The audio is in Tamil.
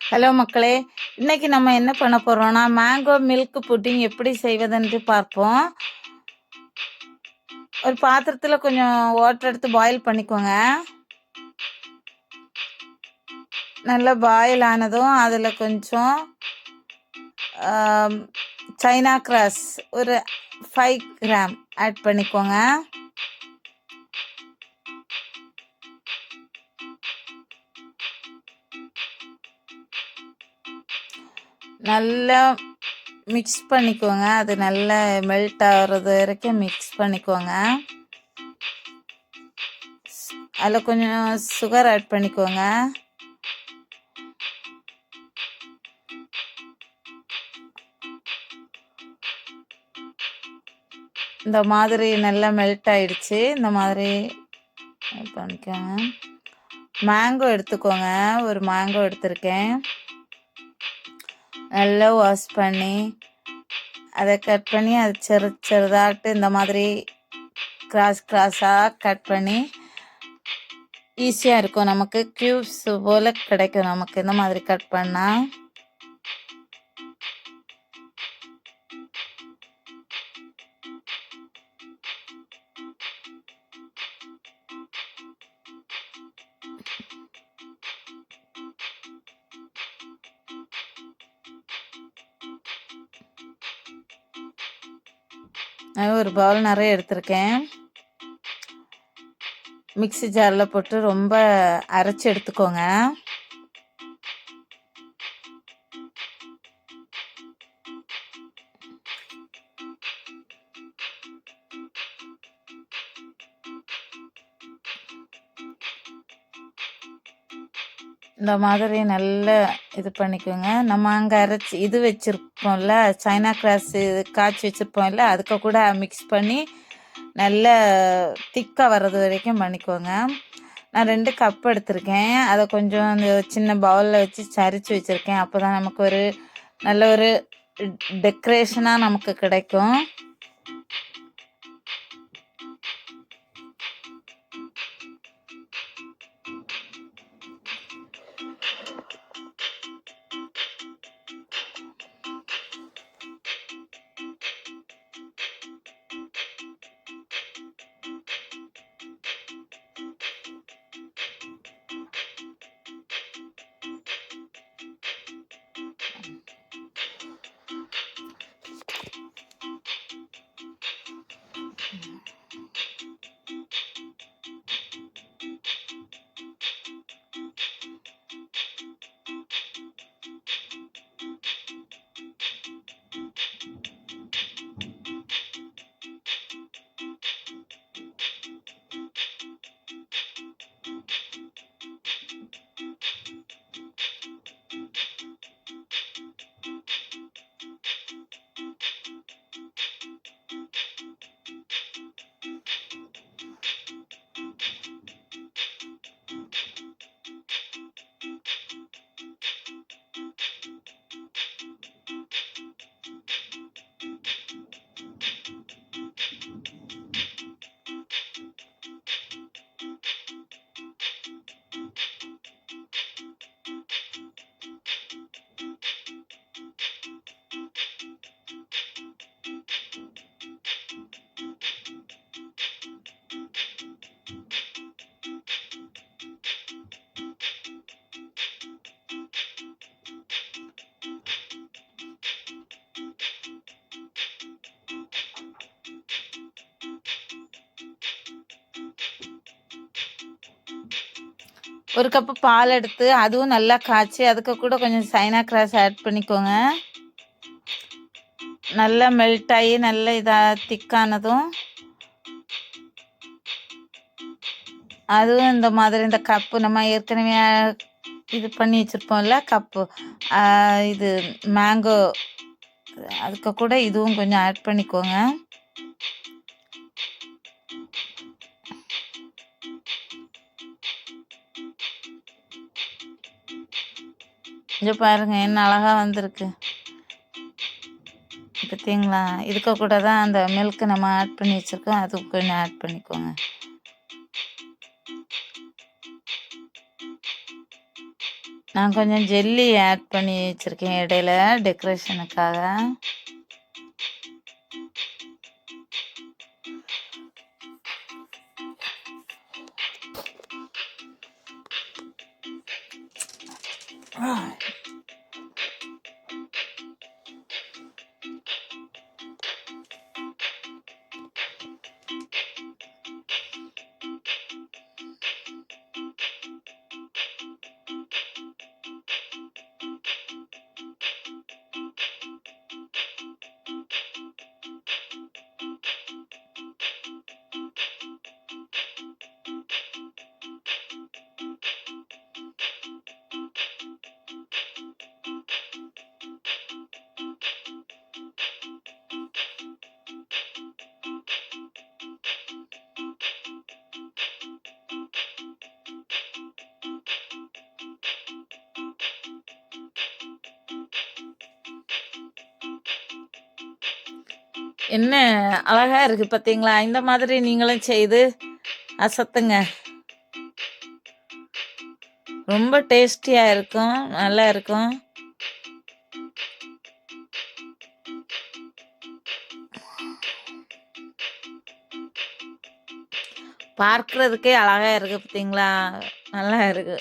ஹலோ மக்களே! இன்னைக்கு நம்ம என்ன பண்ண போறோம்னா, மேங்கோ மில்க் புட்டிங் எப்படி செய்வதென்று பார்ப்போம். ஒரு பாத்திரத்துல கொஞ்சம் வாட்டர் எடுத்து பாயில் பண்ணிக்கோங்க. நல்லா பாயில் ஆனதும் அதில் கொஞ்சம் சைனா கிராஸ் ஒரு 5 கிராம் ஆட் பண்ணிக்கோங்க. நல்லா மிக்ஸ் பண்ணிக்கோங்க. அது நல்லா மெல்ட் ஆகிறது வரைக்கும் மிக்ஸ் பண்ணிக்கோங்க. அதில் கொஞ்சம் சுகர் ஆட் பண்ணிக்கோங்க. இந்த மாதிரி நல்லா மெல்ட் ஆயிடுச்சு. இந்த மாதிரி பண்ணிக்கோங்க. மேங்கோ எடுத்துக்கோங்க. ஒரு மேங்கோ எடுத்திருக்கேன். நல்லா வாஷ் பண்ணி அதை கட் பண்ணி அது சிறுதாட்டு இந்த மாதிரி கிராஸாக கட் பண்ணி ஈஸியாக இருக்கும். நமக்கு க்யூப்ஸ் போல் கிடைக்கும் நமக்கு இந்த மாதிரி கட் பண்ணால். ஒரு பவுல் நிறைய எடுத்திருக்கேன். மிக்ஸி ஜாரில் போட்டு ரொம்ப அரைச்சி எடுத்துக்கோங்க. இந்த மாதிரி நல்லா இது பண்ணிக்கோங்க. நம்ம அங்கே அரைச்சி இது வச்சுருப்போம்ல, சைனா கிராஸ் காய்ச்சி வச்சுருப்போம்ல, அதுக்கு கூட மிக்ஸ் பண்ணி நல்லா திக்காக வர்றது வரைக்கும் பண்ணிக்கோங்க. நான் 2 கப் எடுத்திருக்கேன். அதை கொஞ்சம் அந்த சின்ன பவுலில் வச்சு சரித்து வச்சுருக்கேன். அப்போ தான் நமக்கு ஒரு நல்ல ஒரு டெக்கரேஷனாக நமக்கு கிடைக்கும். ஒரு கப்பு பால் எடுத்து அதுவும் நல்லா காய்ச்சி அதுக்கு கூட கொஞ்சம் சைனா கிராஸ் ஆட் பண்ணிக்கோங்க. நல்லா மெல்ட் ஆகி நல்லா இதாக திக்கானதும் அதுவும் இந்த மாதிரி இந்த கப்பு நம்ம ஏற்கனவே இது பண்ணி வச்சுருப்போம்ல கப்பு, இது மேங்கோ, அதுக்கு கூட இதுவும் கொஞ்சம் ஆட் பண்ணிக்கோங்க. இங்கே பாருங்க என்ன அழகா வந்திருக்கு பார்த்தீங்களா. இதுக்கு கூட தான் அந்த மில்க் நம்ம ஆட் பண்ணி வச்சுருக்கோம். அது கொஞ்சம் ஆட் பண்ணிக்கோங்க. நான் கொஞ்சம் ஜெல்லி ஆட் பண்ணி வச்சுருக்கேன் இடையில டெக்கரேஷனுக்காக. என்ன அழகா இருக்கு பார்த்தீங்களா? இந்த மாதிரி நீங்களும் செய்து அசத்துங்க. ரொம்ப டேஸ்டியா இருக்கும். நல்லா இருக்கும். பார்க்குறதுக்கே அழகா இருக்கு பார்த்தீங்களா? நல்லா இருக்கு.